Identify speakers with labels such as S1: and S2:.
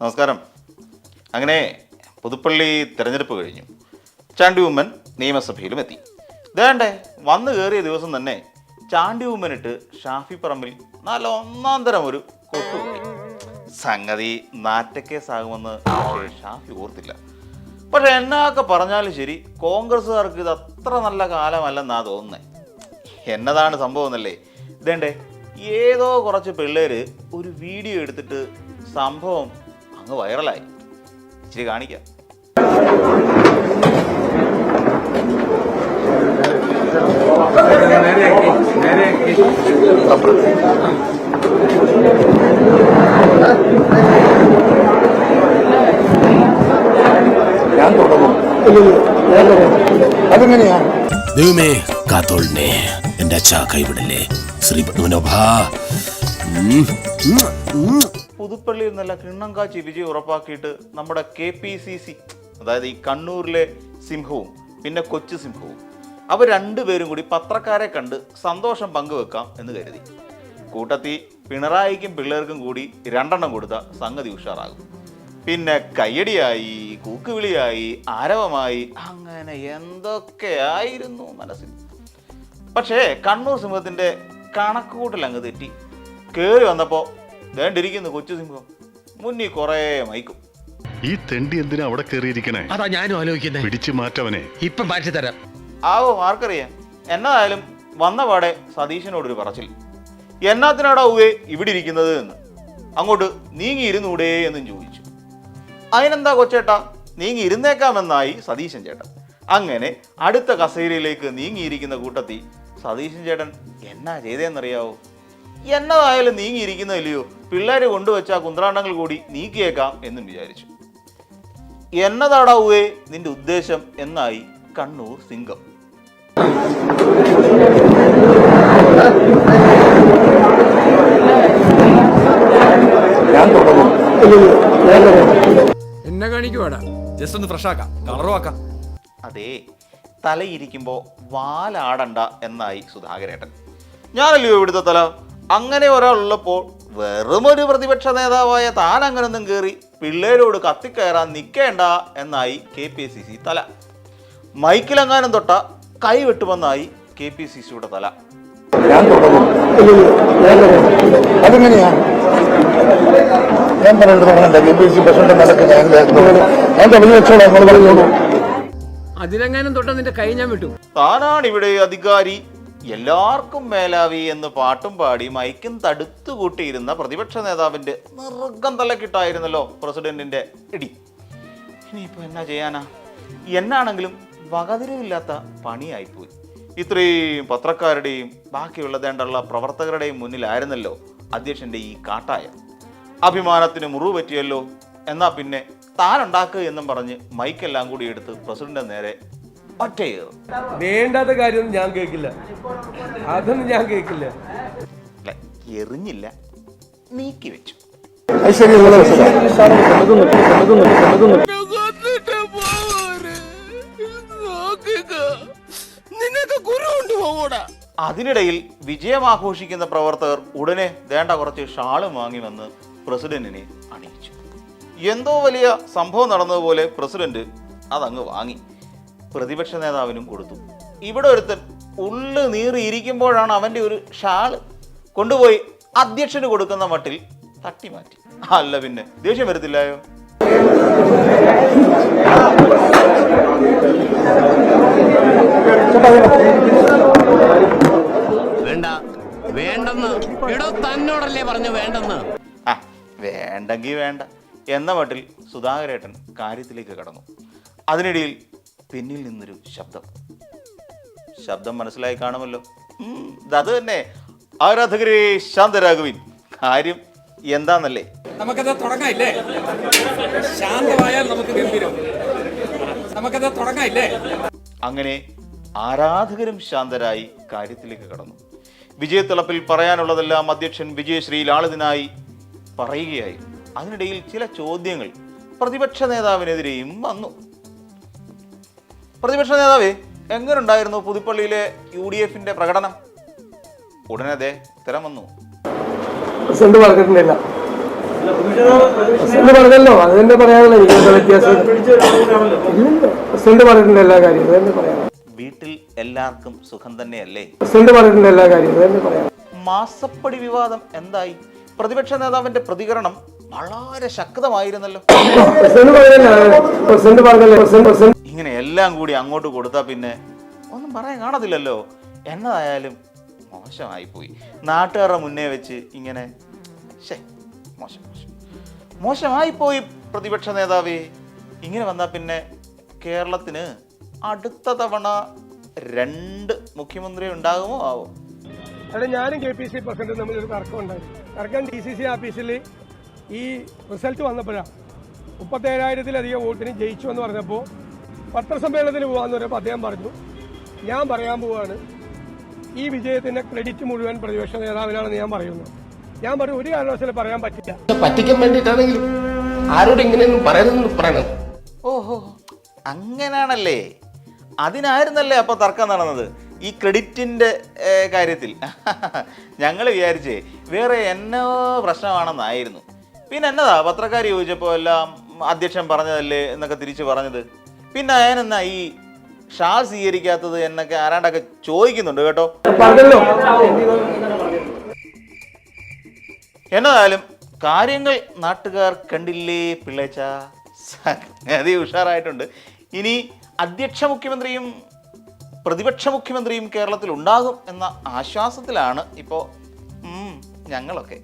S1: നമസ്കാരം. അങ്ങനെ പുതുപ്പള്ളി തെരഞ്ഞെടുപ്പ് കഴിഞ്ഞു. ചാണ്ടി ഉമ്മൻ നിയമസഭയിലും എത്തി. ഇതേണ്ടേ വന്നു കയറിയ ദിവസം തന്നെ ചാണ്ടി ഉമ്മനിട്ട് ഷാഫി പറമ്പിൽ നല്ല ഒന്നാം തരം ഒരു കൊട്ടുകൂടി. സംഗതി നാറ്റക്കേസാകുമെന്ന് പക്ഷേ ഷാഫി ഓർത്തില്ല. പക്ഷെ എന്നൊക്കെ പറഞ്ഞാലും ശരി, കോൺഗ്രസ്സുകാർക്ക് ഇത് അത്ര നല്ല കാലമല്ലെന്നാ തോന്നുന്നത്. എന്നതാണ് സംഭവം എന്നല്ലേ? ഇതേണ്ടേ ഏതോ കുറച്ച് പിള്ളേര് ഒരു വീഡിയോ എടുത്തിട്ട് സംഭവം അങ്ങ് വൈറലായി. ഇച്ചിരി കാണിക്കാം.
S2: അതെങ്ങനെയാ?
S3: ദൈവമേ കാത്തോളിനെ, എന്റെ അച്ഛാ കൈവിടല്ലേ. ശ്രീ മനോഭാ.
S1: പുതുപ്പള്ളിയിൽ നല്ല കിണ്ണം കാച്ചി വിജയം ഉറപ്പാക്കിയിട്ട് നമ്മുടെ KPCC, അതായത് ഈ കണ്ണൂരിലെ സിംഹവും പിന്നെ കൊച്ചു സിംഹവും, അവർ രണ്ടുപേരും കൂടി പത്രക്കാരെ കണ്ട് സന്തോഷം പങ്കുവെക്കാം എന്ന് കരുതി. കൂട്ടത്തിൽ പിണറായിക്കും പിള്ളേർക്കും കൂടി 2 കൊടുത്ത സംഗതി ഉഷാറാകും. പിന്നെ കയ്യടിയായി, കൂക്കുവിളിയായി, ആരവമായി, അങ്ങനെ എന്തൊക്കെയായിരുന്നു മനസ്സിൽ. പക്ഷേ കണ്ണൂർ സിംഹത്തിൻ്റെ കണക്കുകൂട്ടൽ അങ്ങ് തെറ്റി. കയറി വന്നപ്പോൾ വേണ്ടിരിക്കുന്നു കൊച്ചു സിംഹം, മുന്നിൽ കുറേ മൈക്കും.
S4: ഈ തെണ്ടി എന്തിനാ അവിടെ കയറിയിരിക്കണേ?
S3: അതാ ഞാനും ആലോചിക്കുന്നത്.
S4: പിടിച്ചു മാറ്റവനെ.
S3: ഇപ്പൊ മാറ്റി തരാം.
S1: ആവോ, ആർക്കറിയാം. എന്നതായാലും വന്ന പാടെ സതീശനോടൊരു പറച്ചിൽ. എന്നാത്തിനാടാ ഉവേ ഇവിടെ ഇരിക്കുന്നത് എന്ന്. അങ്ങോട്ട് നീങ്ങി ഇരുന്നൂടേ എന്നും ചോദിച്ചു. അതിനെന്താ കൊച്ചേട്ടാ, നീങ്ങി ഇരുന്നേക്കാമെന്നായി സതീശൻ ചേട്ടൻ. അങ്ങനെ അടുത്ത കസേരയിലേക്ക് നീങ്ങിയിരിക്കുന്ന കൂട്ടത്തിൽ സതീശൻ ചേട്ടൻ എന്നാ ചെയ്തേന്നറിയാവോ? എന്നതായാലും നീങ്ങിയിരിക്കുന്നില്ലയോ, പിള്ളേര് കൊണ്ടുവച്ച കുന്ത്രാണ്ടങ്ങൾ കൂടി നീക്കിയേക്കാം എന്നും വിചാരിച്ചു. എന്നതാടാവേ നിന്റെ ഉദ്ദേശം എന്നായി കണ്ണൂർ സിംഗം.
S5: എന്നെ കാണിക്കുവാടാ, ജസ്റ്റ് ഒന്ന് ഫ്രഷ് ആക്കാം, കളറും ആക്കാം.
S1: അതേ, തലയിരിക്കുമ്പോൾ വാലാടണ്ട എന്നായി സുധാകരേട്ടൻ. ഞാനല്ലയോ ഇവിടുത്തെ തല. അങ്ങനെ ഒരാളുള്ളപ്പോൾ വെറുമൊരു പ്രതിപക്ഷ നേതാവായ താൻ അങ്ങനൊന്നും കയറി പിള്ളേരോട് കത്തിക്കയറാൻ നിൽക്കേണ്ട എന്നായി KPCC തല. മൈക്കിലെങ്ങാനും തൊട്ട കൈ വെട്ടുമെന്നായി KPCCയുടെ തല.
S2: അതെങ്ങനെയാ? ഞാൻ പറഞ്ഞിട്ട് KPCC പ്രസിഡന്റ് നിലക്ക് ഞാൻ തുടങ്ങി വെച്ചോളാം, നിങ്ങൾ പറഞ്ഞോളൂ.
S5: അതിലെങ്ങാനും തൊട്ട നിന്റെ കൈ ഞാൻ വിട്ടു.
S1: താനാണ് ഇവിടെ അധികാരി, എല്ലാവർക്കും മേലാവി എന്ന് പാട്ടും പാടി മൈക്കും തടുത്തു കൂട്ടിയിരുന്ന പ്രതിപക്ഷ നേതാവിന്റെ നിർഗം തലക്കിട്ടായിരുന്നല്ലോ പ്രസിഡന്റിന്റെ ഇടി. ഇനിയിപ്പോ എന്നാ ചെയ്യാനാ? എന്നാണെങ്കിലും വകതിരിവില്ലാത്ത പണിയായിപ്പോയി. ഇത്രയും പത്രക്കാരുടെയും ബാക്കിയുള്ളതേണ്ടുള്ള പ്രവർത്തകരുടെയും മുന്നിലായിരുന്നല്ലോ അധ്യക്ഷന്റെ ഈ കാട്ടായ. അഭിമാനത്തിന് മുറിവ് പറ്റിയല്ലോ. എന്നാ പിന്നെ താനുണ്ടാക്കുക എന്നും പറഞ്ഞ് മൈക്കെല്ലാം കൂടി എടുത്ത് പ്രസിഡന്റ് നേരെ ഒറ്റയേറ്.
S6: വേണ്ടാത്ത കാര്യമൊന്നും ഞാൻ കേൾക്കില്ല, അതൊന്നും ഞാൻ കേൾക്കില്ല.
S1: എറിഞ്ഞില്ല, നീക്കി വെച്ചു. അതിനിടയിൽ വിജയം ആഘോഷിക്കുന്ന പ്രവർത്തകർ ഉടനെ വേണ്ട കുറച്ച് ഷാളും വാങ്ങി വന്ന് പ്രസിഡന്റിനെ അണിയിച്ചു. എന്തോ വലിയ സംഭവം നടന്നതുപോലെ പ്രസിഡന്റ് അതങ്ങ് വാങ്ങി പ്രതിപക്ഷ നേതാവിനും കൊടുത്തു. ഇവിടെ ഒരുത്തൻ ഉള്ളു നീറിയിരിക്കുമ്പോഴാണ് അവൻ്റെ ഒരു ഷാള് കൊണ്ടുപോയി അധ്യക്ഷന് കൊടുക്കുന്ന മട്ടിൽ തട്ടിമാറ്റി. അല്ല പിന്നെ ദേഷ്യം വരത്തില്ലായോ?
S3: വേണ്ട, വേണ്ടെന്ന് ഇടോ തന്നോടല്ലേ പറഞ്ഞു വേണ്ടെന്ന്.
S1: വേണ്ടെങ്കിൽ വേണ്ട എന്ന മട്ടിൽ സുധാകരേട്ടൻ കാര്യത്തിലേക്ക് കടന്നു. അതിനിടയിൽ പിന്നിൽ നിന്നൊരു ശബ്ദം മനസ്സിലായി കാണുമല്ലോ. അത് തന്നെ, ആരാധകരെ ശാന്തരാഘവിൻ. കാര്യം എന്താന്നല്ലേ?
S5: നമുക്കത് തുടങ്ങായില്ലേ? ശാന്തമായാൽ നമുക്ക് ഗംഭീരം. നമുക്കത് തുടങ്ങായില്ലേ?
S1: അങ്ങനെ ആരാധകരും ശാന്തരായി കാര്യത്തിലേക്ക് കടന്നു. വിജയത്തിളപ്പിൽ പറയാനുള്ളതെല്ലാം അധ്യക്ഷൻ വിജയശ്രീ ലാളിതനായി പറയുകയായി. അതിനിടയിൽ ചില ചോദ്യങ്ങൾ പ്രതിപക്ഷ നേതാവിനെതിരെയും വന്നു. പ്രതിപക്ഷ നേതാവേ, എങ്ങനെയുണ്ടായിരുന്നു പുതുപ്പള്ളിയിലെ UDFന്റെ പ്രകടനം? ഉടനെ ഉത്തരം വന്നു.
S6: പ്രസിഡന്റ് പറഞ്ഞിട്ടില്ല, പ്രസിഡന്റ് പറഞ്ഞല്ലോ അത് തന്നെ പറയാനുള്ള എനിക്ക് വ്യത്യാസം. പ്രസിഡന്റ് പറഞ്ഞിട്ടുണ്ട് എല്ലാ കാര്യവും, അത് തന്നെ പറയാം.
S1: വീട്ടിൽ എല്ലാവർക്കും സുഖം തന്നെയല്ലേ?
S6: പ്രസിഡന്റ് പറഞ്ഞിട്ടുണ്ട് എല്ലാ കാര്യവും, അത് തന്നെ പറയാം.
S1: മാസപ്പടി വിവാദം എന്തായി? പ്രതിപക്ഷ നേതാവിന്റെ പ്രതികരണം വളരെ ശക്തമായിരുന്നല്ലോ.
S6: പ്രസിഡന്റ് പറഞ്ഞല്ലോ.
S1: ഇങ്ങനെ എല്ലാം കൂടി അങ്ങോട്ട് കൊടുത്താൽ പിന്നെ ഒന്നും പറയാൻ കാണത്തില്ലല്ലോ. എന്നതായാലും മോശമായി പോയി. നാട്ടുകാരുടെ മുന്നേ വെച്ച് ഇങ്ങനെ മോശമായി പോയി പ്രതിപക്ഷ നേതാവേ. ഇങ്ങനെ വന്നാൽ പിന്നെ കേരളത്തിന് അടുത്ത തവണ 2 മുഖ്യമന്ത്രി ഉണ്ടാകുമോ ആവോ?
S7: അവിടെ ഞാനും KPC പ്രസിഡന്റും തമ്മിലൊരു തർക്കം ഉണ്ടായി. തർക്കം DCC ഓഫീസിൽ ഈ റിസൾട്ട് വന്നപ്പോഴാണ്. 37,000-ലധികം വോട്ടിന് ജയിച്ചു എന്ന് പറഞ്ഞപ്പോൾ പത്രസമ്മേളനത്തിന് പോകാമെന്ന് പറഞ്ഞപ്പോൾ അദ്ദേഹം പറഞ്ഞു, ഞാൻ പറയാൻ പോവാണ് ഈ വിജയത്തിന്റെ ക്രെഡിറ്റ് മുഴുവൻ പ്രതിപക്ഷ നേതാവിനാണെന്ന് ഞാൻ പറയുന്നു. ഞാൻ പറഞ്ഞു ഒരു കാരണവശാലും പറയാൻ പറ്റില്ല.
S8: പറ്റിക്കാൻ വേണ്ടിയിട്ടാണെങ്കിലും ആരോട് ഇങ്ങനെയൊന്നും പറയണം.
S1: ഓഹോ, അങ്ങനാണല്ലേ. അതിനായിരുന്നല്ലേ അപ്പൊ തർക്കം നടന്നത് ഈ ക്രെഡിറ്റിന്റെ കാര്യത്തിൽ. ഞങ്ങൾ വിചാരിച്ചേ വേറെ എന്നോ പ്രശ്നമാണെന്നായിരുന്നു. പിന്നെ എന്നതാ പത്രക്കാർ ചോദിച്ചപ്പോൾ എല്ലാം അധ്യക്ഷൻ പറഞ്ഞതല്ലേ എന്നൊക്കെ തിരിച്ചു പറഞ്ഞത്. പിന്നെ ഞാനെന്നാ ഈ ഷാൾ സ്വീകരിക്കാത്തത് എന്നൊക്കെ ആരാണ്ടൊക്കെ ചോദിക്കുന്നുണ്ട് കേട്ടോ. എന്നതായാലും കാര്യങ്ങൾ നാട്ടുകാർ കണ്ടില്ലേ പിള്ളേച്ച? സംഗതി ഉഷാറായിട്ടുണ്ട്. ഇനി അധ്യക്ഷ മുഖ്യമന്ത്രിയും പ്രതിപക്ഷ മുഖ്യമന്ത്രിയും കേരളത്തിൽ ഉണ്ടാകും എന്ന ആശ്വാസത്തിലാണ് ഇപ്പോൾ ഞങ്ങളൊക്കെ.